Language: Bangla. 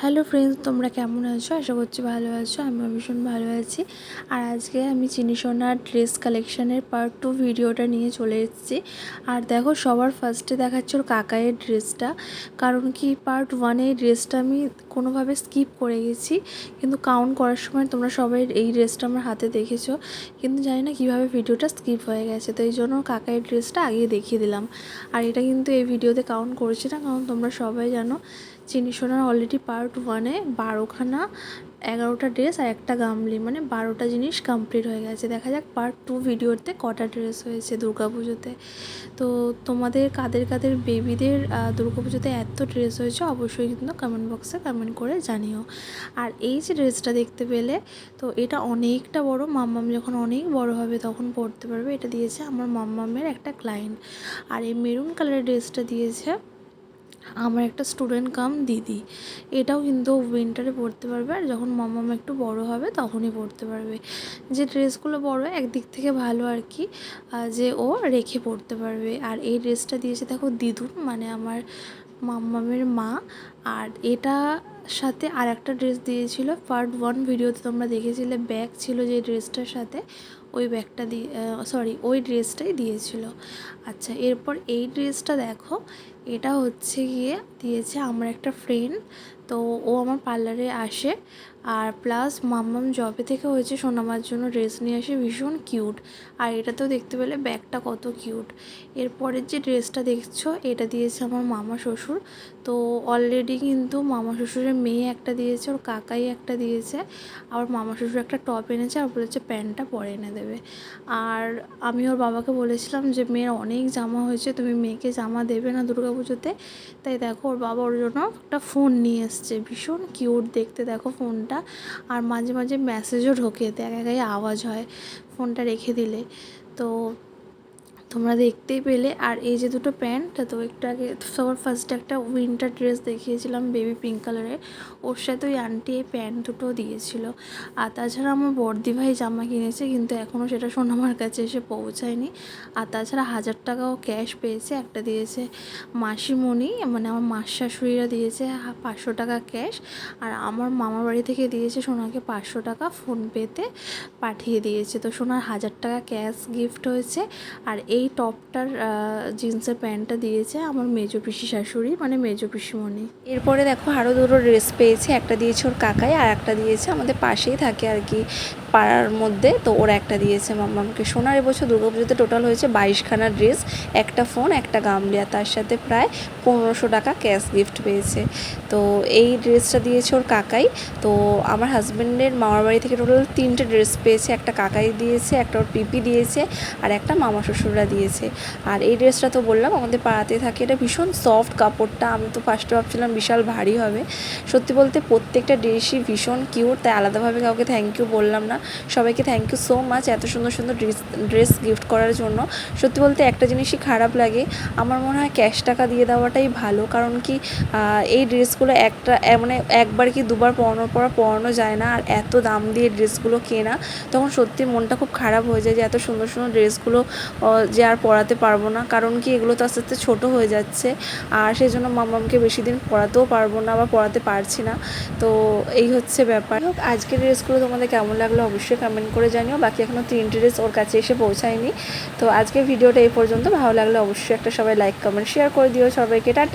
হ্যালো ফ্রেন্ডস, তোমরা কেমন আছো? আশা করছি ভালো আছো। আমিও ভীষণ ভালো আছি। আর আজকে আমি চিনি সোনার ড্রেস কালেকশানের পার্ট 2 ভিডিওটা নিয়ে চলে এসেছি। আর দেখো, সবার ফার্স্টে দেখাচ্ছে ওর কাকাইয়ের ড্রেসটা। কারণ কি, পার্ট 1 ড্রেসটা আমি কোনোভাবে স্কিপ করে গেছি, কিন্তু কাউন্ট করার সময় তোমরা সবাই এই ড্রেসটা আমার হাতে দেখেছো, কিন্তু জানি না কীভাবে ভিডিওটা স্কিপ হয়ে গেছে। তো এই জন্য কাকাইয়ের ড্রেসটা আগে দেখিয়ে দিলাম। আর এটা কিন্তু এই ভিডিওতে কাউন্ট করছি না, কারণ তোমরা সবাই জানো চিনি সোনার অলরেডি পার্ট 1 12খানা 11টা ড্রেস আর একটা গামলি, মানে 12টা জিনিস কমপ্লিট হয়ে গেছে। দেখা যাক পার্ট 2 ভিডিওতে কটা ড্রেস হয়েছে দুর্গাপুজোতে। তো তোমাদের কাদের কাদের বেবিদের দুর্গাপুজোতে এত ড্রেস হয়েছে অবশ্যই কিন্তু কমেন্ট বক্সে কমেন্ট করে জানিও। আর এই যে ড্রেসটা দেখতে পেলে, তো এটা অনেকটা বড়। মাম্মাম যখন অনেক বড় হবে তখন পরতে পারবে। এটা দিয়েছে আমার মাম্মামের একটা ক্লায়েন্ট। আর এই মেরুন কালারের ড্রেসটা দিয়েছে আমার একটা স্টুডেন্ট কাম দিদি। এটাও কিন্তু উইন্টারে পরতে পারবে, আর যখন মাম্মাম একটু বড় হবে তখনই পরতে পারবে। যে ড্রেসগুলো বড় একদিক থেকে ভালো আর কি, যে ও রেখে পরতে পারবে। আর এই ড্রেসটা দিয়েছে দেখো দিদুন, মানে আমার মাম্মামের মা। আর এটা সাথে আর একটা ড্রেস দিয়েছিল পার্ট 1 ভিডিওতে, তোমরা দেখেছিলে ব্যাগ ছিল যে ড্রেসটার সাথে, ওই ব্যাগটা দিয়ে ওই ড্রেসটাই দিয়েছিল। আচ্ছা, এরপর এই ড্রেসটা দেখো, এটা হচ্ছে গিয়ে দিয়েছে আমার একটা ফ্রেন্ড। তো ও আমার পার্লারে আসে, আর প্লাস মাম্মাম জবে থেকে হয়েছে সোনামার জন্য ড্রেস নিয়ে আসে, ভীষণ কিউট। আর এটাতেও দেখতে পেলে ব্যাগটা কত কিউট। এরপরের যে ড্রেসটা দেখছো, এটা দিয়েছে আমার মামা শ্বশুর। তো অলরেডি কিন্তু মামা শ্বশুরের মেয়ে একটা দিয়েছে, ওর কাকাই একটা দিয়েছে। আবার মামা শ্বশুর একটা টপ এনেছে, আর বলেছে প্যান্টটা পরে এনে দেবে। আর আমি ওর বাবাকে বলেছিলাম যে মেয়ের অনেক জামা হয়েছে, তুমি মেয়েকে জামা দেবে না দুর্গাপুজোতে? তাই দেখো, ওর বাবা ওর জন্য একটা ফোন নিয়ে এসছে, ভীষণ কিউট দেখতে দেখো ফোনটা। আর মাঝে মাঝে মেসেজও ঢোকে, একাই আওয়াজ হয় ফোনটা রেখে দিলে। তো তোমরা দেখতেই পেলে। আর এই যে দুটো প্যান্ট, তো একটু আগে সবার ফার্স্টে একটা উইন্টার ড্রেস দেখিয়েছিলাম বেবি পিঙ্ক কালারের, ওর সাথে ওই আন্টি এই প্যান্ট দুটো দিয়েছিল। আর তাছাড়া আমার বর্দি ভাই জামা কিনেছে, কিন্তু এখনও সেটা সোনামার কাছে এসে পৌঁছায়নি। আর তাছাড়া 1000 টাকাও ক্যাশ পেয়েছে, একটা দিয়েছে মাসিমণি, মানে আমার মাস শাশুড়িরা দিয়েছে 500 টাকা ক্যাশ। আর আমার মামার বাড়ি থেকে দিয়েছে সোনাকে 500 টাকা ফোনপেতে পাঠিয়ে দিয়েছে। তো সোনার 1000 টাকা ক্যাশ গিফট হয়েছে। আর এই টপটার জিন্সের প্যান্টটা দিয়েছে আমার মেজো পিসি শাশুড়ি, মানে মেজো পিসিমণি। এরপরে দেখো আরও দুটো ড্রেস পেয়েছে, একটা দিয়েছে ওর কাকাই, আর একটা দিয়েছে আমাদের পাশেই থাকে আর কি পাড়ার মধ্যে, তো ওরা একটা দিয়েছে মাম্মামকে। সোনার এবছর দুর্গাপুজোতে টোটাল হয়েছে 22খানা ড্রেস, একটা ফোন, একটা গামলি, আর তার সাথে প্রায় 1500 টাকা ক্যাশ গিফট পেয়েছে। তো এই ড্রেসটা দিয়েছে ওর কাকাই। তো আমার হাজব্যান্ডের মামার বাড়ি থেকে টোটাল 3টে ড্রেস পেয়েছে, একটা কাকাই দিয়েছে, একটা ওর পিপি দিয়েছে, আর একটা মামা শ্বশুররা দিয়েছে। আর এই ড্রেসটা তো বললাম আমাদের পাড়াতে থাকে, এটা ভীষণ সফট কাপড়টা। আমি তো ফার্স্টে ভাবছিলাম বিশাল ভারী হবে, সত্যি বলতে প্রত্যেকটা ড্রেসই ভীষণ কিউট, তাই আলাদাভাবে কাউকে থ্যাংক ইউ বললাম না। সবাইকে থ্যাংক ইউ সো মাচ এত সুন্দর সুন্দর ড্রেস গিফট করার জন্য। সত্যি বলতে একটা জিনিসই খারাপ লাগে, আমার মনে হয় ক্যাশ টাকা দিয়ে দেওয়াটাই ভালো। কারণ কি, এই ড্রেসগুলো মানে একবার কি দুবার পরানোর পর পরানো যায় না, আর এত দাম দিয়ে ড্রেসগুলো কেনা, তখন সত্যি মনটা খুব খারাপ হয়ে যায় যে এত সুন্দর সুন্দর ড্রেসগুলো যে আর পরাতে পারবো না। কারণ কি, এগুলো তো আস্তে আস্তে ছোটো হয়ে যাচ্ছে, আর সেই জন্য মাম্মামকে বেশি দিন পরাতেও পারবো না বা পরাতে পারছি না। তো এই হচ্ছে ব্যাপার। আজকের ড্রেসগুলো তোমাদের কেমন লাগলো অবশ্যই কমেন্ট করে জানিও। বাকি এখনও 3টে ড্রেস ওর কাছে এসে পৌঁছায়নি। তো আজকের ভিডিওটা এই পর্যন্ত। ভালো লাগলে অবশ্যই একটা সবাই লাইক কমেন্ট শেয়ার করে দিও। সবাইকে টাটা।